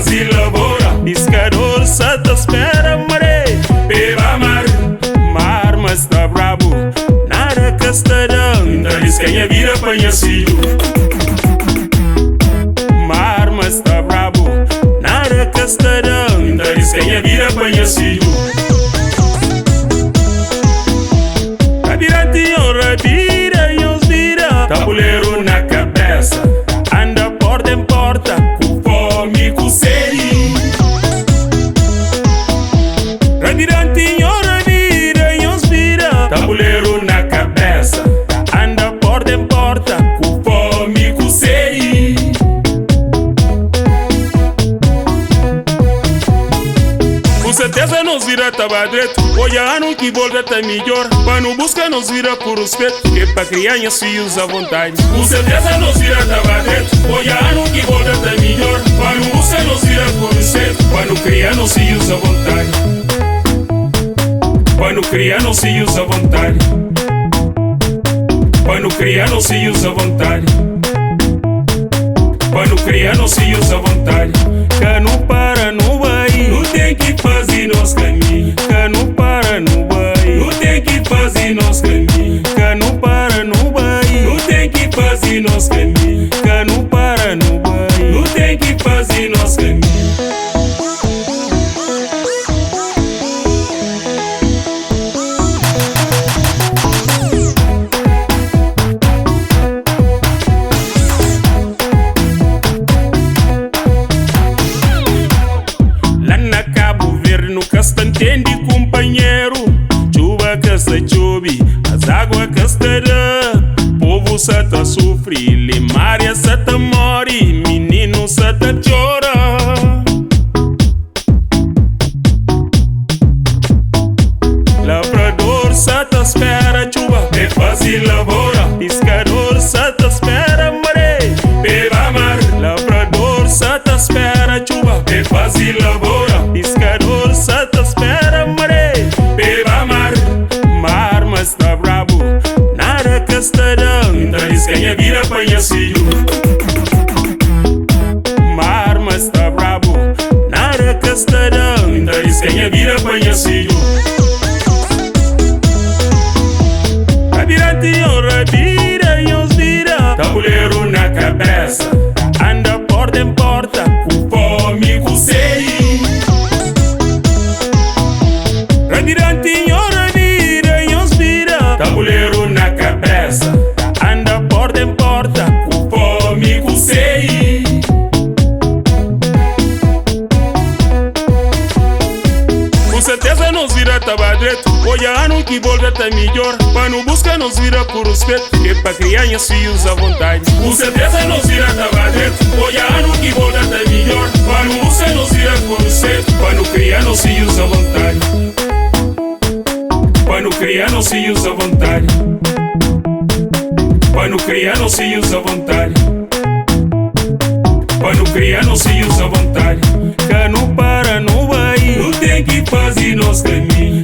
fazer lavoura. Pescador só te espera maré. Beba mar, Mas tá brabo, nada que está dando. ainda diz quem a vida apanha filho. Mas tá brabo, nada que está dando. Ainda diz quem a vida apanha filho. Rabirante rabira e os vira. Tabuleiro na cabeça, Anda porta em porta. com fome, com sede. Rabirante rabira e os vira. Tabuleiro na cabeça, Anda porta em porta. com fome, com sede. Com certeza nos vira tabadreto. Hoje ano que volta tá melhor. Pra não buscar nos vira por respeito. Que pra criar os filhos à vontade. Com certeza nos vira tabadreto. Hoje ano que volta tá melhor. Para não buscar nos vira por respeito. Pra não criar nos filhos à vontade. Pra não criar nos filhos à vontade. Pra não criar nos filhos à vontade. Pra não criar nos filhos à vontade. Cano para no vai. Não tem que fazer nos caminhos. Cano para no vai. Não tem que fazer nos caminhos. Cano para no vai. Não tem que fazer nos caminhos. Cano para no vai. Não tem que fazer nos caminhos. Lá na Cabo Verde nunca se entende, companheiro. Chuva que se chove, as águas que se dá. Povo se tá sofre, limária se tá morre, menino se tá chora. Lavrador se tá espera chuva, É fazer lavoura, pescador se tá espera maré. beba mar. Lavrador se tá espera chuva, É fazer lavoura, pescador se te espera maré. beba mar. Mas tá brabo, nada que está dando. Ainda diz quem a vida apanha filho. Mas tá brabo, nada que está dando. Ainda diz quem a vida apanha filho. Rabirante rabira e os vira. Tabuleiro na cabeça, Anda porta em porta. com fome, com sede. Rabirante rabira e os vira. Tabuleiro na cabeça, Anda porta em porta. com fome, com sede. Com certeza nos vira tabadreto. Hoje ano que volta tá melhor. Pra não buscar nos vira por respeito. Que pra criar os filhos à vontade. Com certeza nos vira tabadreto. Hoje ano que volta tá melhor. Para não buscar nos vira por respeito. Pra não criar nos filhos à vontade. Pra não criar nos filhos à vontade. Pra não criar nos filhos à vontade. Pra não criar nos filhos à vontade. Cano para no vai. Não tem que fazer nos caminhos.